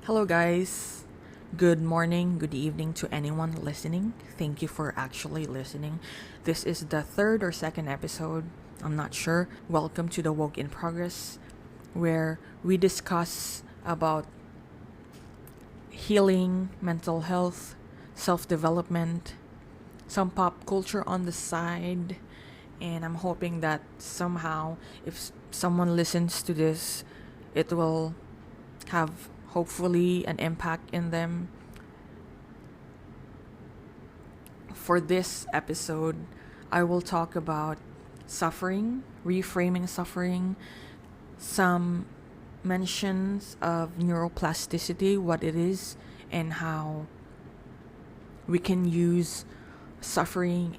Hello, guys. Good morning, good evening to anyone listening. Thank you for actually listening. This is the third or second episode. I'm not sure. Welcome to the Woke in Progress, where we discuss about healing, mental health, self-development, some pop culture on the side, and I'm hoping that somehow if someone listens to this, it will have hopefully an impact in them. For this episode, I will talk about suffering, reframing suffering, some mentions of neuroplasticity, what it is, and how we can use suffering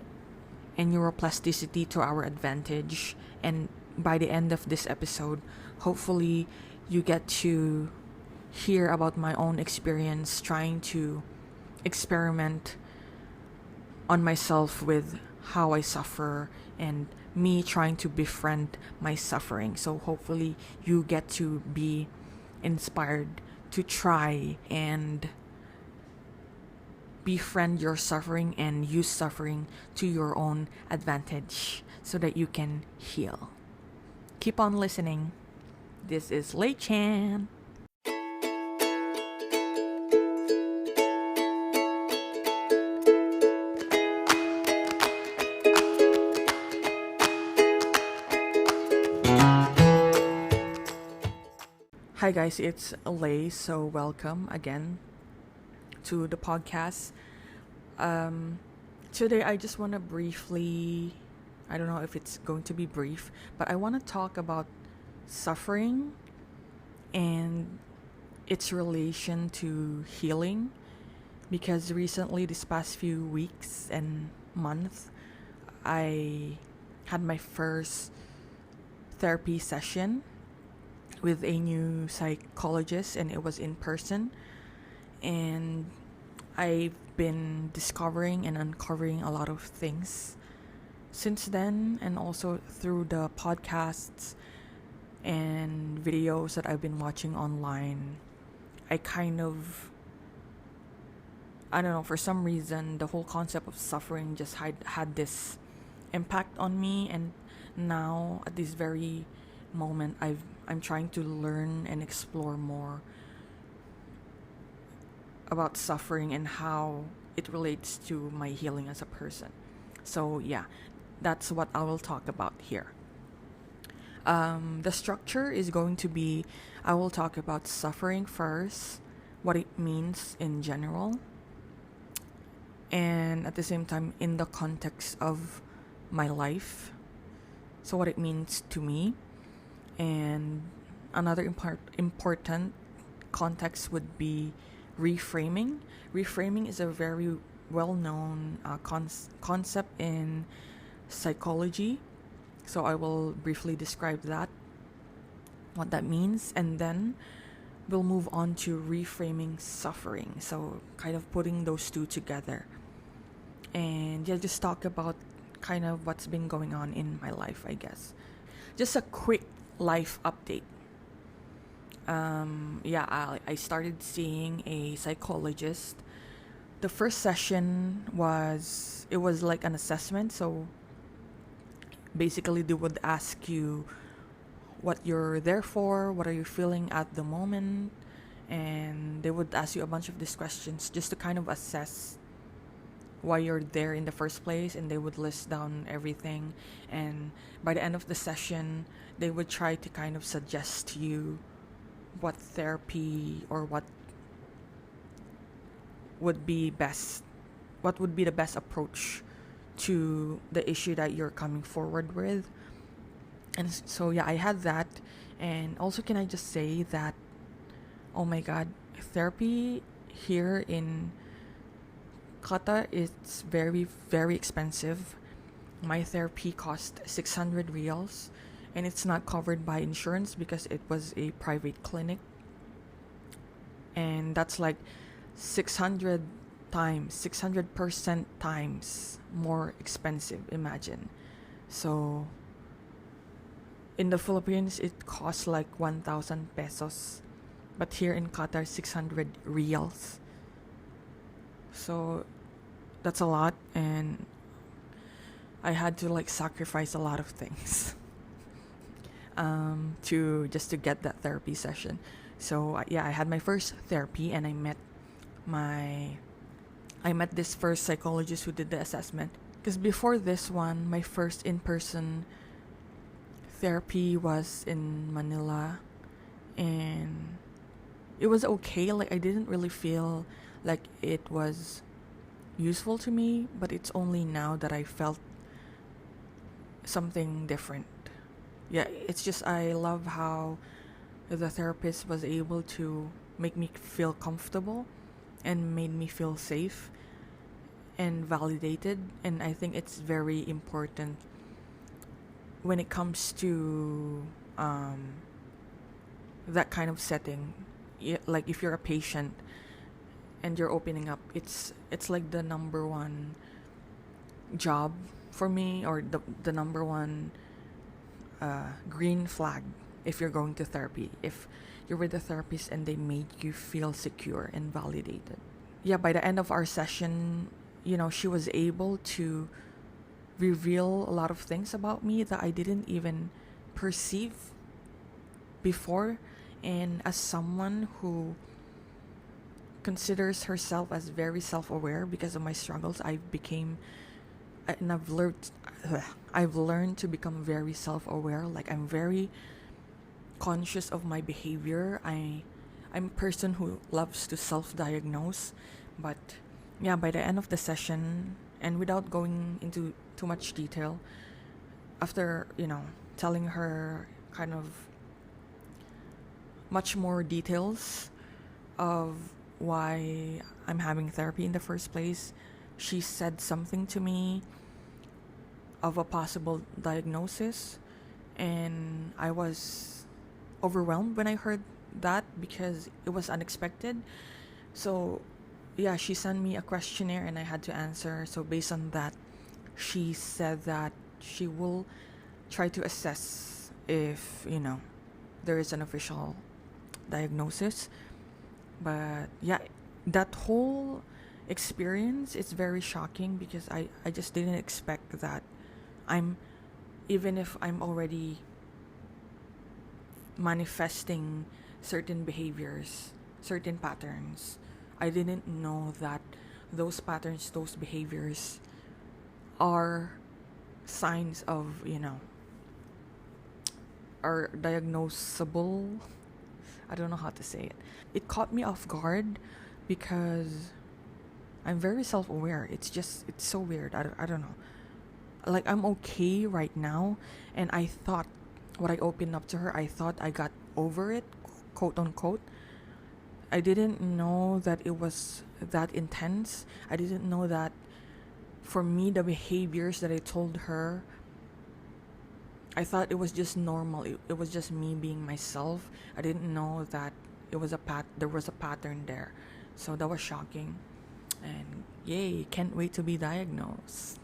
and neuroplasticity to our advantage. And by the end of this episode, hopefully you get to hear about my own experience trying to experiment on myself with how I suffer and me trying to befriend my suffering. So hopefully you get to be inspired to try and befriend your suffering and use suffering to your own advantage so that you can heal. Keep on listening. This is Lei Chan. Hi guys, it's Lei, so welcome again to the podcast. Today I just want to briefly, I don't know if it's going to be brief, but I want to talk about suffering and its relation to healing, because recently, this past few weeks and month, I had my first therapy session with a new psychologist, and it was in person. And I've been discovering and uncovering a lot of things since then, and also through the podcasts and videos that I've been watching online. I don't know, for some reason the whole concept of suffering just had this impact on me, and now at this very moment I'm trying to learn and explore more about suffering and how it relates to my healing as a person. So yeah, that's what I will talk about here. The structure is going to be, I will talk about suffering first, what it means in general, and at the same time in the context of my life, so what it means to me. And another important context would be reframing. Reframing is a very well-known concept in psychology. So I will briefly describe that, what that means, and then we'll move on to reframing suffering. So kind of putting those two together. And yeah, just talk about kind of what's been going on in my life, I guess. Just a quick life update. I started seeing a psychologist. The first session was like an assessment. So basically they would ask you what you're there for, what are you feeling at the moment, and they would ask you a bunch of these questions just to kind of assess why you're there in the first place, and they would list down everything. And by the end of the session, they would try to kind of suggest to you what therapy or what would be the best approach to the issue that you're coming forward with. And so yeah, I had that. And also, can I just say that, oh my god, therapy here in Qatar is very, very expensive. My therapy cost 600 riyals, and it's not covered by insurance because it was a private clinic. And that's like 600% times more expensive, imagine. So in the Philippines, it costs like 1,000 pesos but here in Qatar 600 riyals. So that's a lot, and I had to like sacrifice a lot of things to get that therapy session. So yeah, I had my first therapy, and I met this first psychologist who did the assessment. Because before this one, my first in-person therapy was in Manila, and it was okay. Like, I didn't really feel like it was useful to me, but it's only now that I felt something different. Yeah, it's just I love how the therapist was able to make me feel comfortable and made me feel safe and validated. And I think it's very important when it comes to that kind of setting. Like, if you're a patient and you're opening up, it's like the number one job for me, or the number one green flag if you're going to therapy, if you're with a therapist and they made you feel secure and validated. Yeah, by the end of our session, she was able to reveal a lot of things about me that I didn't even perceive before. And as someone who considers herself as very self-aware because of my struggles, I've learned to become very self-aware. Like, I'm very conscious of my behavior. I'm a person who loves to self-diagnose. But yeah, by the end of the session, and without going into too much detail, after telling her kind of much more details of why I'm having therapy in the first place, she said something to me of a possible diagnosis, and I was overwhelmed when I heard that because it was unexpected. So yeah, she sent me a questionnaire and I had to answer. So based on that, she said that she will try to assess if there is an official diagnosis. But yeah, that whole experience is very shocking because I just didn't expect that even if I'm already manifesting certain behaviors, certain patterns, I didn't know that those patterns, those behaviors are signs of, are diagnosable. I don't know how to say it. It caught me off guard because I'm very self-aware. It's so weird. I don't know. Like, I'm okay right now, and I thought when I opened up to her, I thought I got over it, quote unquote. I didn't know that it was that intense. I didn't know that for me, the behaviors that I told her, I thought it was just normal. It was just me being myself. I didn't know that there was a pattern there. So that was shocking. And yay, can't wait to be diagnosed.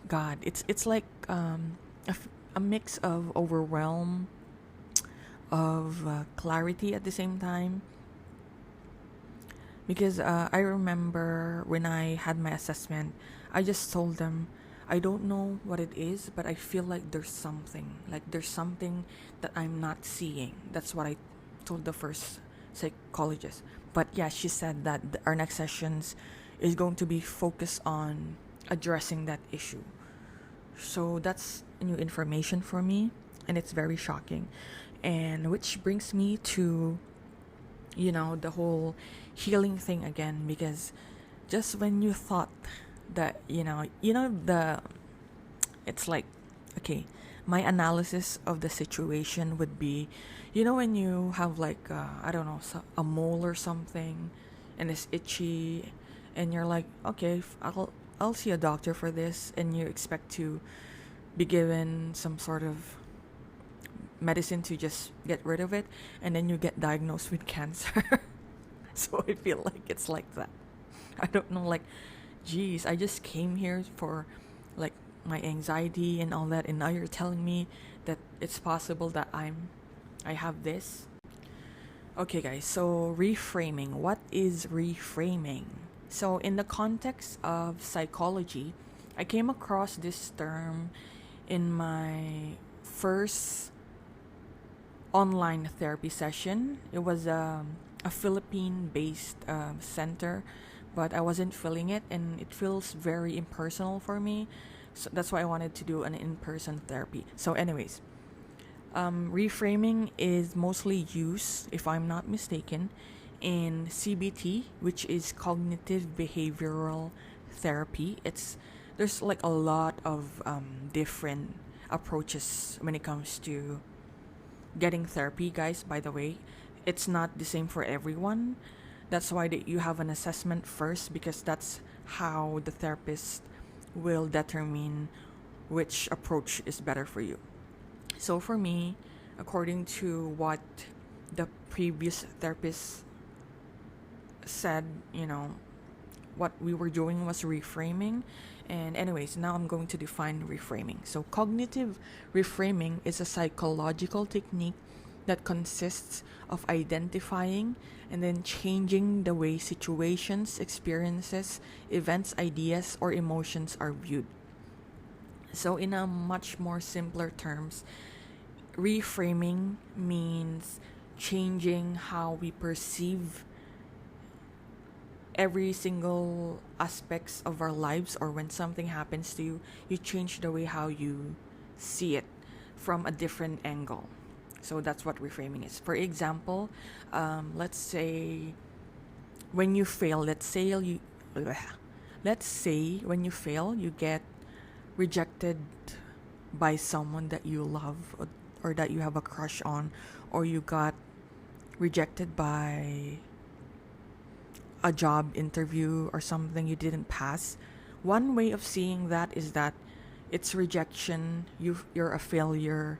God, it's like a mix of overwhelm, of clarity at the same time. Because I remember when I had my assessment, I just told them, I don't know what it is, but I feel like there's something. Like, there's something that I'm not seeing. That's what I told the first psychologist. But yeah, she said that our next sessions is going to be focused on addressing that issue. So that's new information for me, and it's very shocking. And which brings me to, the whole healing thing again, because just when you thought that, it's like, okay, my analysis of the situation would be, when you have like, I don't know, a mole or something, and it's itchy, and you're like, okay, I'll see a doctor for this, and you expect to be given some sort of medicine to just get rid of it, and then you get diagnosed with cancer. So I feel like it's like that. I don't know, like, geez, I just came here for like my anxiety and all that, and now you're telling me that it's possible that I have this. Okay, guys, so reframing. What is reframing? So, in the context of psychology, I came across this term in my first online therapy session. It was a Philippine based center, but I wasn't feeling it, and it feels very impersonal for me. So that's why I wanted to do an in person therapy. So, anyways, reframing is mostly used, if I'm not mistaken, in CBT, which is cognitive behavioral therapy. There's like a lot of different approaches when it comes to getting therapy, guys. By the way, it's not the same for everyone. That's why you have an assessment first, because that's how the therapist will determine which approach is better for you. So for me, according to what the previous therapist said, what we were doing was reframing. And anyways, now I'm going to define reframing. So cognitive reframing is a psychological technique that consists of identifying and then changing the way situations, experiences, events, ideas, or emotions are viewed. So in a much more simpler terms, reframing means changing how we perceive every single aspects of our lives, or when something happens to you, you change the way how you see it from a different angle. So that's what reframing is. For example, let's say when you fail, let's say when you fail, you get rejected by someone that you love, or that you have a crush on, or you got rejected by a job interview or something you didn't pass. One way of seeing that is that it's rejection. You're a failure.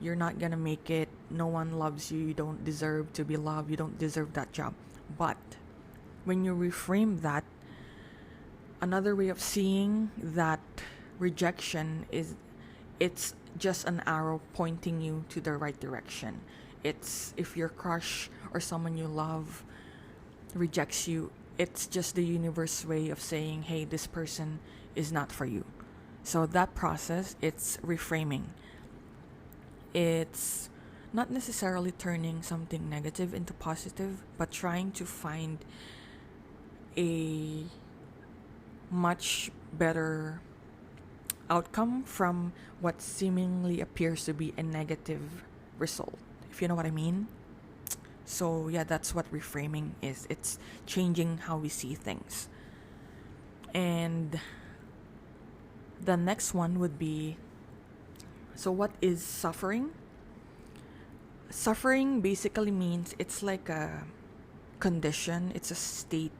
You're not gonna make it. No one loves you. You don't deserve to be loved. You don't deserve that job. But when you reframe that, another way of seeing that rejection is, it's just an arrow pointing you to the right direction. It's, if your crush or someone you love rejects you, it's just the universe way of saying, hey, this person is not for you. So that process, it's reframing. It's not necessarily turning something negative into positive, but trying to find a much better outcome from what seemingly appears to be a negative result, if you know what I mean. So yeah, that's what reframing is. It's changing how we see things. And the next one would be, so what is suffering? Suffering basically means it's like a condition, it's a state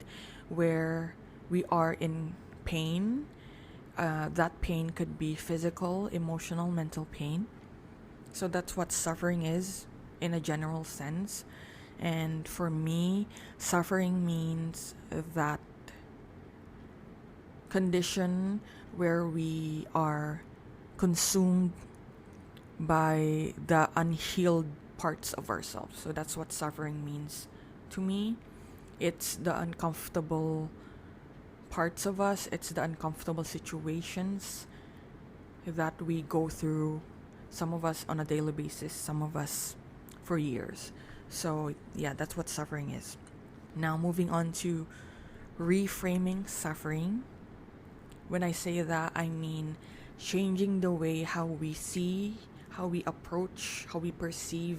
where we are in pain. That pain could be physical, emotional, mental pain. So that's what suffering is in a general sense. And for me, suffering means that condition where we are consumed by the unhealed parts of ourselves. So that's what suffering means to me. It's the uncomfortable parts of us, it's the uncomfortable situations that we go through, some of us on a daily basis, some of us for years. So yeah, that's what suffering is. Now moving on to reframing suffering. When I say that, I mean changing the way how we see, how we approach, how we perceive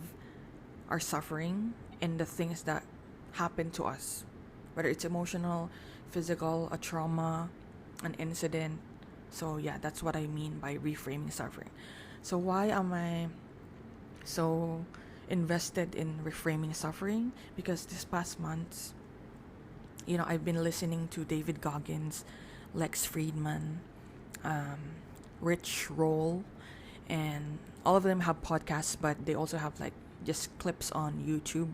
our suffering and the things that happen to us, whether it's emotional, physical, a trauma, an incident. So yeah, that's what I mean by reframing suffering. So why am I so invested in reframing suffering? Because this past months, I've been listening to David Goggins, Lex Friedman, Rich Roll, and all of them have podcasts, but they also have like just clips on YouTube.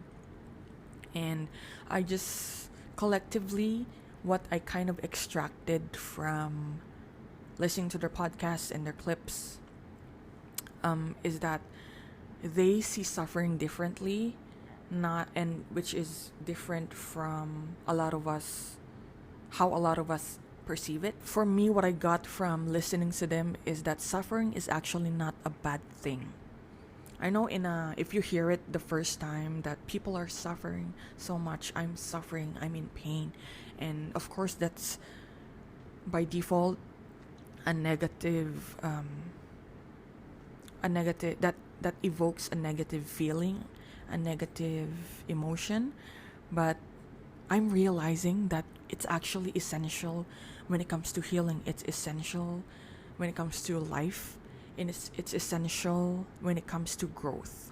And I just collectively, what I kind of extracted from listening to their podcasts and their clips, is that they see suffering differently not, and which is different from a lot of us, how a lot of us perceive it. For me, what I got from listening to them is that suffering is actually not a bad thing. I know if you hear it the first time that people are suffering so much, I'm suffering, I'm in pain, and of course that's by default a negative that evokes a negative feeling, a negative emotion. But I'm realizing that it's actually essential when it comes to healing. It's essential when it comes to life, and it's essential when it comes to growth.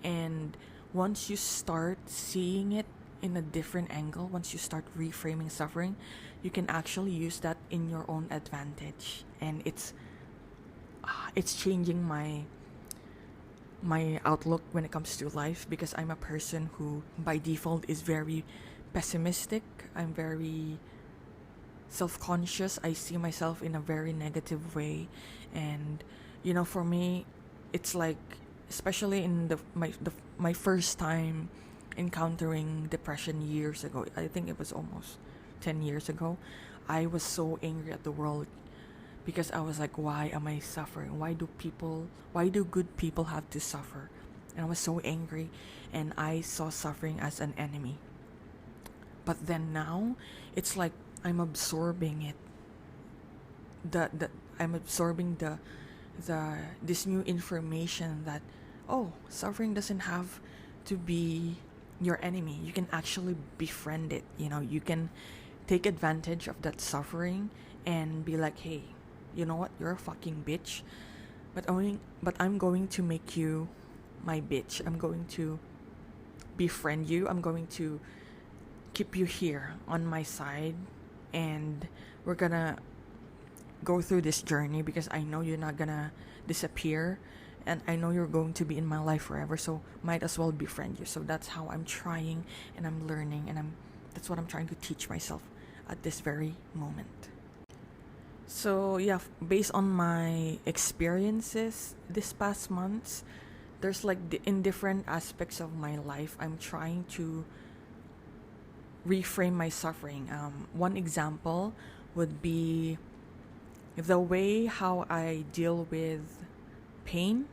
And once you start seeing it in a different angle, once you start reframing suffering, you can actually use that in your own advantage. And it's changing my outlook when it comes to life, because I'm a person who by default is very pessimistic. I'm very self-conscious. I see myself in a very negative way, and for me it's like, especially in my first time encountering depression years ago, I think it was almost 10 years ago, I was so angry at the world, because I was like, why am I suffering? Why do good people have to suffer? And I was so angry, and I saw suffering as an enemy. But then now it's like I'm absorbing it. I'm absorbing this new information that, oh, suffering doesn't have to be your enemy. You can actually befriend it. You can take advantage of that suffering and be like, hey, you know what? You're a fucking bitch. But I'm going to make you my bitch. I'm going to befriend you. I'm going to keep you here on my side, and we're gonna go through this journey, because I know you're not gonna disappear, and I know you're going to be in my life forever, so might as well befriend you. So that's how I'm trying, and I'm learning, and that's what I'm trying to teach myself at this very moment. So yeah, based on my experiences this past months, there's like in different aspects of my life, I'm trying to reframe my suffering. One example would be the way how I deal with pain.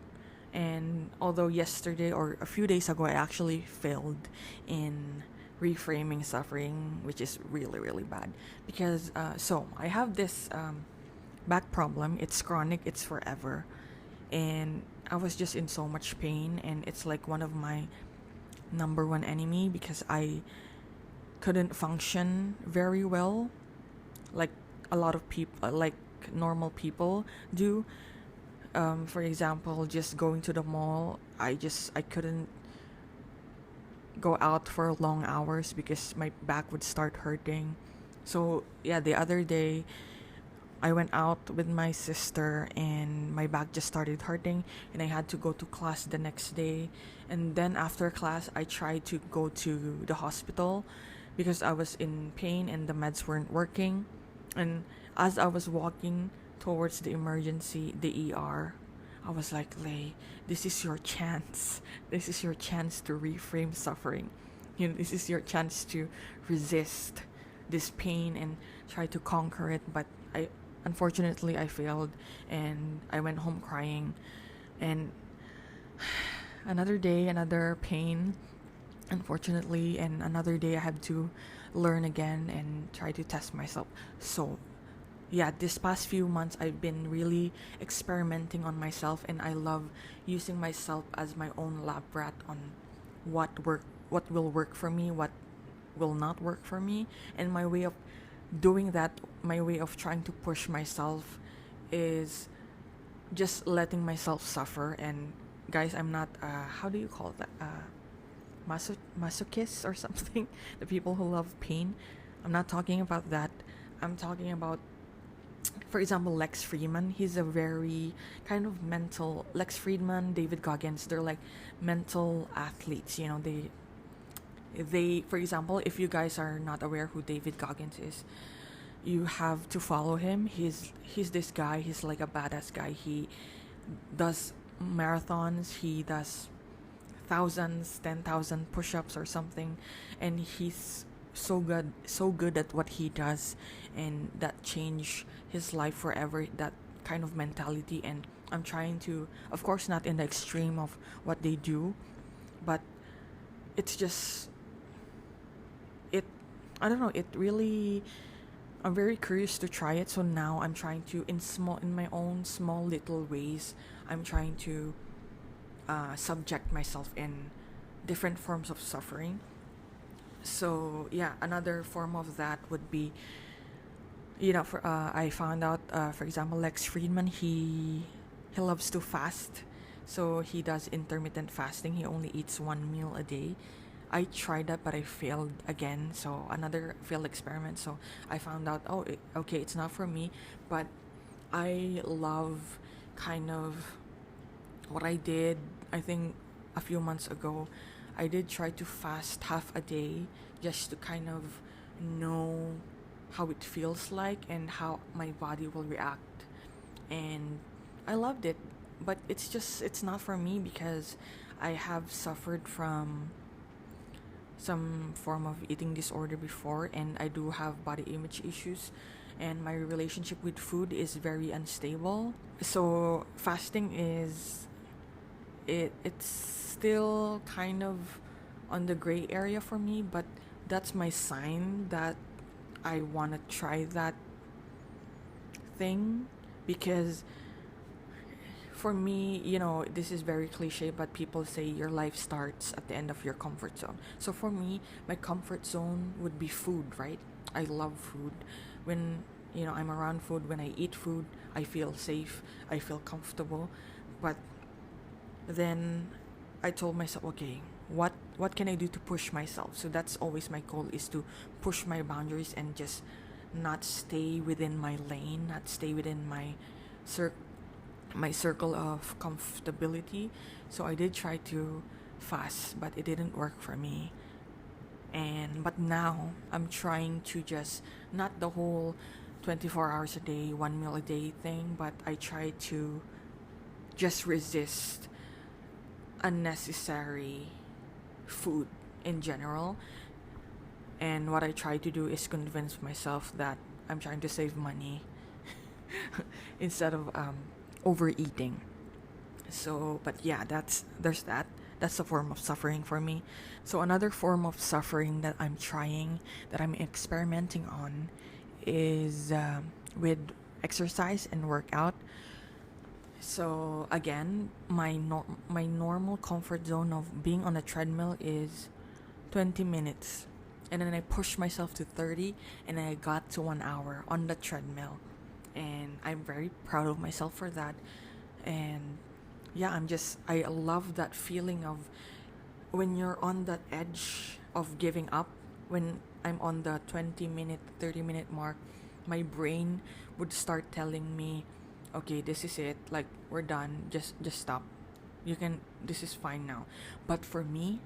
And although yesterday or a few days ago I actually failed in reframing suffering, which is really, really bad, because so I have this back problem. It's chronic, it's forever, and I was just in so much pain, and it's like one of my number one enemy, because I couldn't function very well like a lot of people, like normal people do. For example, just going to the mall, I couldn't go out for long hours because my back would start hurting. So yeah, the other day I went out with my sister, and my back just started hurting, and I had to go to class the next day. And then after class, I tried to go to the hospital because I was in pain and the meds weren't working. And as I was walking towards the ER, I was like, Lay, this is your chance. This is your chance to reframe suffering. This is your chance to resist this pain and try to conquer it. But unfortunately, I failed, and I went home crying. And another day, another pain, unfortunately, and another day I have to learn again and try to test myself. So yeah, this past few months I've been really experimenting on myself, and I love using myself as my own lab rat on what will work for me, what will not work for me. And my way of doing that, my way of trying to push myself, is just letting myself suffer. And guys, I'm not how do you call that, masochist or something, the people who love pain. I'm not talking about that. I'm talking about, for example, Lex Fridman. He's a very kind of mental, Lex Fridman, David Goggins, they're like mental athletes. They, for example, if you guys are not aware who David Goggins is, you have to follow him. He's this guy. He's like a badass guy. He does marathons. He does thousands, 10,000 push-ups or something, and he's so good at what he does, and that changed his life forever, that kind of mentality. And I'm trying to, of course not in the extreme of what they do, but it's just, it I don't know, it really, I'm very curious to try it. So now I'm trying to, in my own small little ways, I'm trying to subject myself in different forms of suffering. So yeah, another form of that would be, I found out, for example, Lex Friedman, he loves to fast, so he does intermittent fasting. He only eats one meal a day. I tried that, but I failed again. So another failed experiment. So I found out, okay, it's not for me. But I love kind of what I did. I think a few months ago, I did try to fast half a day just to kind of know how it feels like and how my body will react. And I loved it, but it's not for me because I have suffered from some form of eating disorder before, and I do have body image issues, and my relationship with food is very unstable. So fasting it's still kind of on the gray area for me, but that's my sign that I want to try that thing. Because for me, this is very cliche, but people say your life starts at the end of your comfort zone. So for me, my comfort zone would be food, right? I love food. When I'm around food, when I eat food, I feel safe, I feel comfortable. But then I told myself, okay, what can I do to push myself? So that's always my goal, is to push my boundaries and just not stay within my lane, not stay within my circle of comfortability. So I did try to fast, but it didn't work for me. But now I'm trying to just, not the whole 24 hours a day, one meal a day thing, but I try to just resist unnecessary food in general. And what I try to do is convince myself that I'm trying to save money instead of overeating. So, but yeah, there's that. That's a form of suffering for me. So another form of suffering that I'm trying, that I'm experimenting on, is with exercise and workout. So again, my normal comfort zone of being on a treadmill is 20 minutes. And then I pushed myself to 30, and then I got to 1 hour on the treadmill. And I'm very proud of myself for that. And yeah, I love that feeling of when you're on that edge of giving up. When I'm on the 20-minute, 30-minute mark, my brain would start telling me, okay, this is it, like, we're done, just stop, this is fine now. But for me,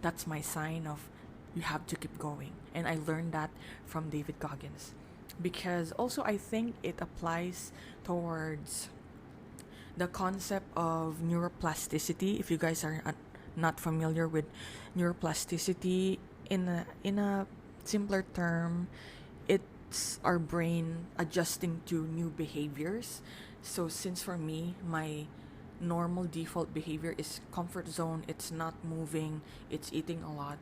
that's my sign of, you have to keep going. And I learned that from David Goggins, because also I think it applies towards the concept of neuroplasticity. If you guys are not familiar with neuroplasticity, in a simpler term, it's our brain adjusting to new behaviors. So since for me, my normal default behavior is comfort zone, it's not moving, it's eating a lot,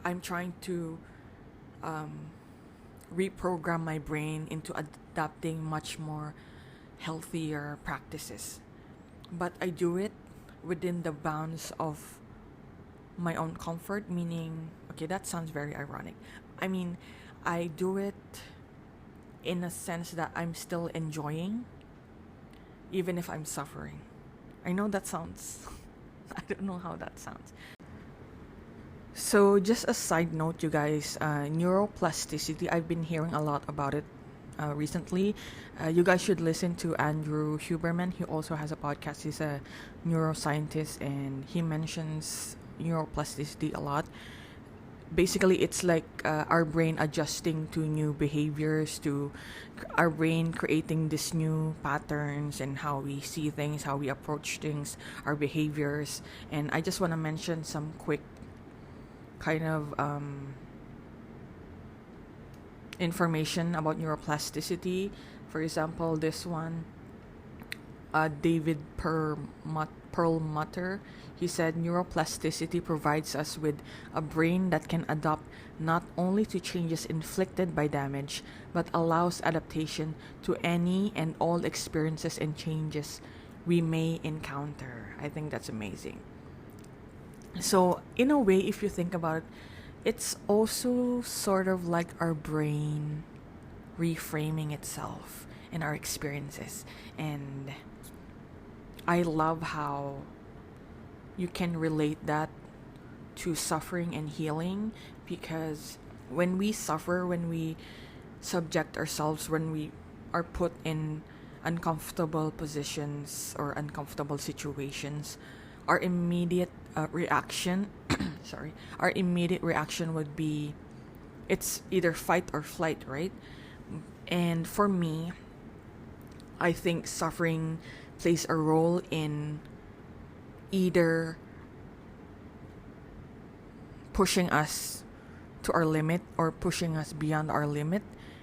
I'm trying to reprogram my brain into adapting much more healthier practices. But I do it within the bounds of my own comfort, meaning, okay, that sounds very ironic. I mean, I do it in a sense that I'm still enjoying, even if I'm suffering. I know that sounds, I don't know how that sounds. So just a side note, you guys, neuroplasticity, I've been hearing a lot about it recently. You guys should listen to Andrew Huberman. He also has a podcast. He's a neuroscientist, and he mentions neuroplasticity a lot. basically it's like our brain adjusting to new behaviors, to our brain creating these new patterns and how we see things, how we approach things, our behaviors. And I just want to mention some quick kind of information about neuroplasticity. For example, this one, David Perlmutter, he said neuroplasticity provides us with a brain that can adapt not only to changes inflicted by damage, but allows adaptation to any and all experiences and changes we may encounter. I think that's amazing. So, in a way, if you think about it, it's also sort of like our brain reframing itself in our experiences. And I love how you can relate that to suffering and healing, because when we suffer, when we subject ourselves, when we are put in uncomfortable positions or uncomfortable situations, our immediate reaction our immediate reaction would be, it's either fight or flight, right? And for me, I think suffering plays a role in either pushing us to our limit or pushing us beyond our limit,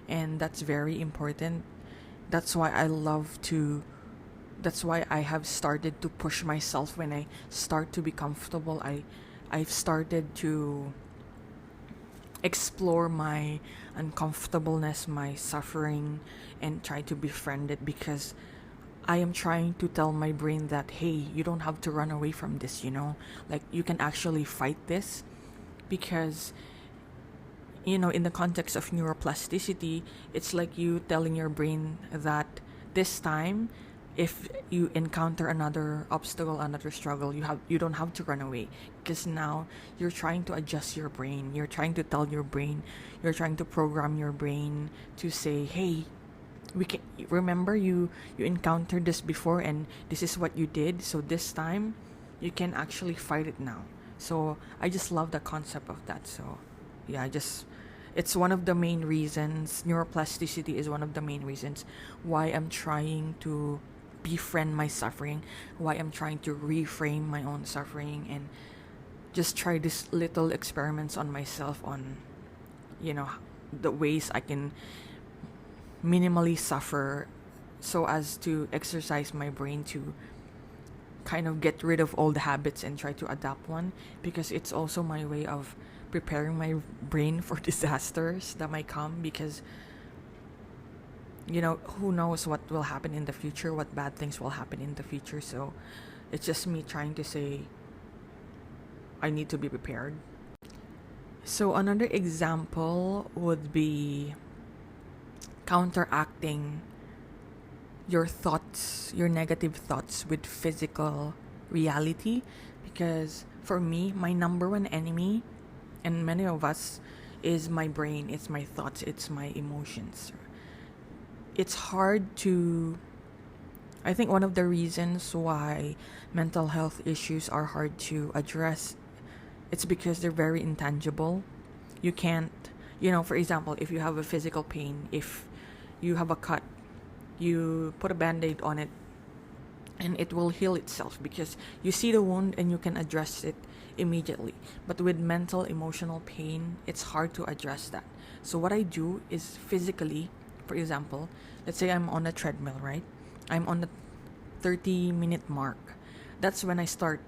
and that's very important. That's why I have started to push myself. When I start to be comfortable, I've started to explore my uncomfortableness, my suffering, and try to befriend it, because I am trying to tell my brain that, hey, you don't have to run away from this, like you can actually fight this. Because in the context of neuroplasticity, it's like you telling your brain that this time, if you encounter another obstacle, another struggle, you don't have to run away, because now you're trying to adjust your brain. You're trying to tell your brain, you're trying to program your brain to say, hey, we can remember you encountered this before and this is what you did, so this time you can actually fight it now. So I just love the concept of that. So yeah, it's one of the main reasons. Neuroplasticity is one of the main reasons why I'm trying to befriend my suffering, why I'm trying to reframe my own suffering, and just try these little experiments on myself on the ways I can minimally suffer, so as to exercise my brain to kind of get rid of old habits and try to adapt one, because it's also my way of preparing my brain for disasters that might come, because who knows what will happen in the future, what bad things will happen in the future. So it's just me trying to say I need to be prepared. So another example would be counteracting your thoughts, your negative thoughts, with physical reality. Because for me, my number one enemy, and many of us, is my brain, it's my thoughts, it's my emotions. It's hard to, I think one of the reasons why mental health issues are hard to address, it's because they're very intangible. You can't, for example, if you have a physical pain, if you have a cut, you put a band-aid on it and it will heal itself, because you see the wound and you can address it immediately. But with mental, emotional pain, it's hard to address that. So what I do is physically, for example, let's say I'm on a treadmill, right? I'm on the 30-minute mark. That's when I start,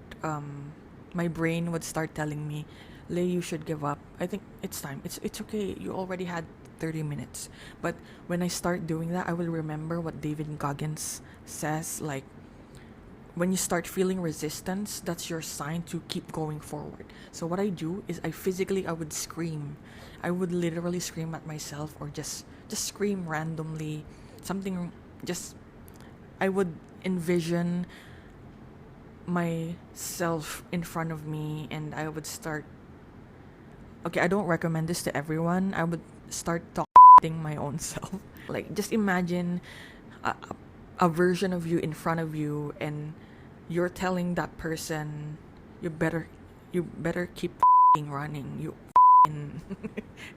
my brain would start telling me, Lay, you should give up. I think it's time. It's okay. You already had 30 minutes. But when I start doing that, I will remember what David Goggins says, like, when you start feeling resistance, that's your sign to keep going forward. So what I do is I would scream. I would literally scream at myself, or just scream randomly. I would envision myself in front of me, and I would start, okay, I don't recommend this to everyone. I would start talking my own self. Like, just imagine a version of you in front of you, and you're telling that person, you better keep running. You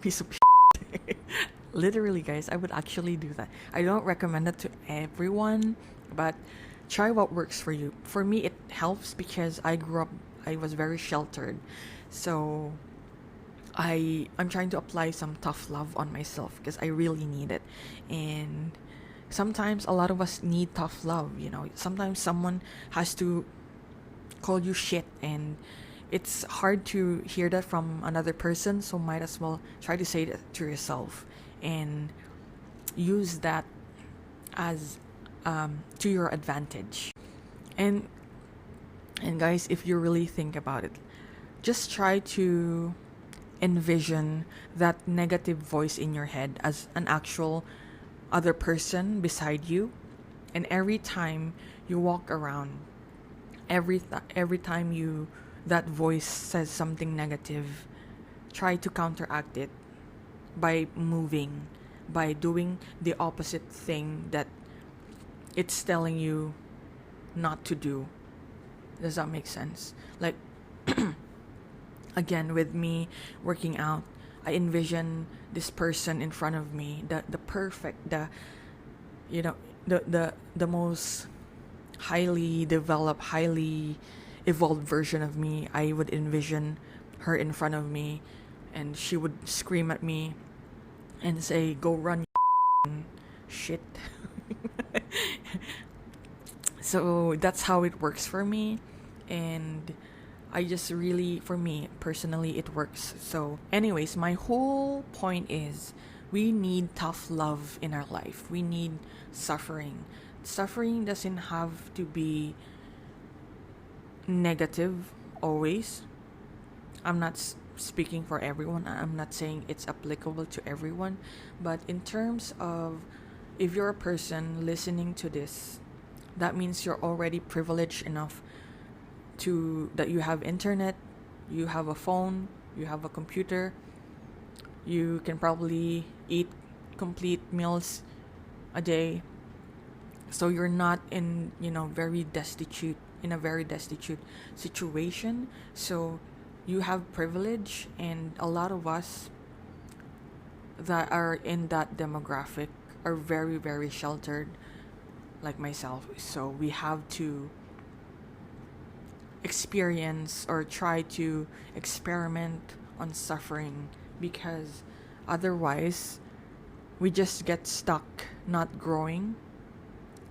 piece of literally, guys, I would actually do that. I don't recommend it to everyone, but try what works for you. For me, it helps because I was very sheltered, so I'm trying to apply some tough love on myself because I really need it. And sometimes a lot of us need tough love, sometimes someone has to call you shit, and it's hard to hear that from another person, so might as well try to say it to yourself and use that as to your advantage. And guys, if you really think about it, just try to envision that negative voice in your head as an actual other person beside you. And every time you walk around, every time that voice says something negative, try to counteract it by moving, by doing the opposite thing that it's telling you not to do. Does that make sense? Like, again, with me working out, I envision this person in front of me, the perfect, the most highly developed, highly evolved version of me. I would envision her in front of me, and she would scream at me and say, "Go run, shit." So that's how it works for me, and I just really, for me personally, it works. So anyways, my whole point is we need tough love in our life. We need suffering. Suffering doesn't have to be negative always. I'm not speaking for everyone. I'm not saying it's applicable to everyone, but in terms of, if you're a person listening to this, that means you're already privileged enough that you have internet, you have a phone, you have a computer, you can probably eat complete meals a day. So you're not in a very destitute situation. So you have privilege, and a lot of us that are in that demographic are very, very sheltered, like myself. So we have to experience or try to experiment on suffering, because otherwise we just get stuck not growing.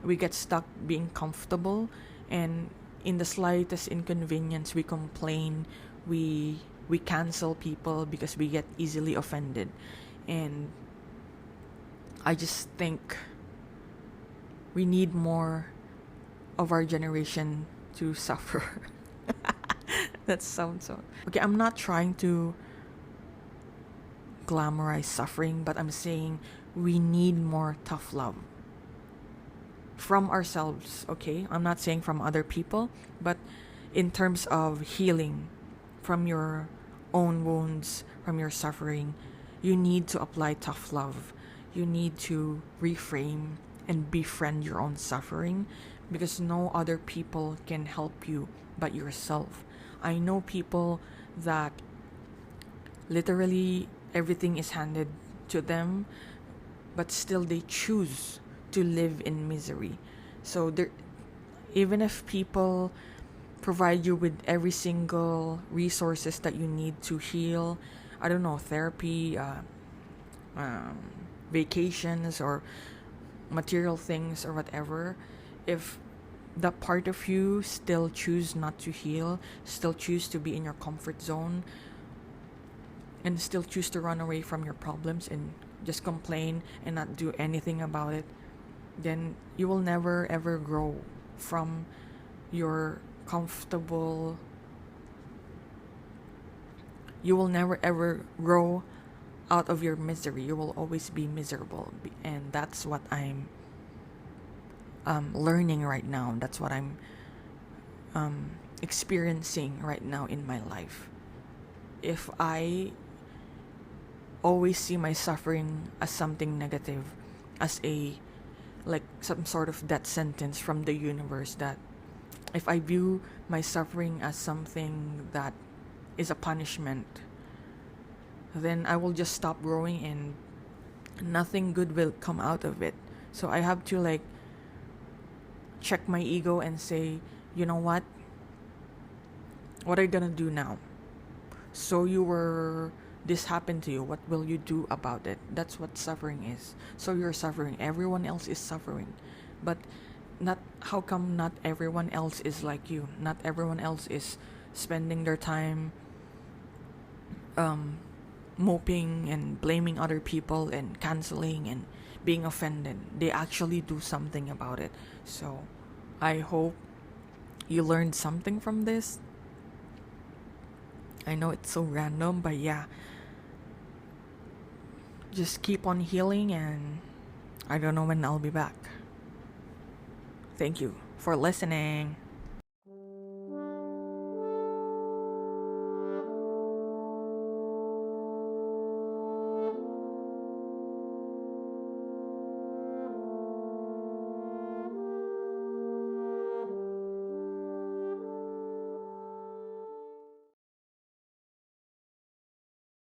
We get stuck being comfortable, and in the slightest inconvenience we complain, we cancel people because we get easily offended. And I just think we need more of our generation to suffer. That sounds so... Okay, I'm not trying to glamorize suffering, but I'm saying we need more tough love from ourselves, okay? I'm not saying from other people, but in terms of healing from your own wounds, from your suffering, you need to apply tough love. You need to reframe and befriend your own suffering, because no other people can help you but yourself. I know people that literally everything is handed to them, but still they choose to live in misery. So even if people provide you with every single resources that you need to heal, I don't know, therapy, vacations, or material things or whatever, if that part of you still choose not to heal, still choose to be in your comfort zone, and still choose to run away from your problems and just complain and not do anything about it, then you will never ever grow from your comfortable... You will never ever grow out of your misery. You will always be miserable, and that's what I'm learning right now. That's what I'm experiencing right now in my life. If I always see my suffering as something negative, as some sort of death sentence from the universe, that if I view my suffering as something that is a punishment, then I will just stop growing and nothing good will come out of it. So I have to like check my ego and say, you know what are you gonna do now? So this happened to you, what will you do about it? That's what suffering is. So you're suffering, everyone else is suffering, but not how come not everyone else is like you? Not everyone else is spending their time moping and blaming other people and canceling and being offended. They actually do something about it. So I hope you learned something from this. I know it's so random, but yeah, just keep on healing, and I don't know when I'll be back. Thank you for listening.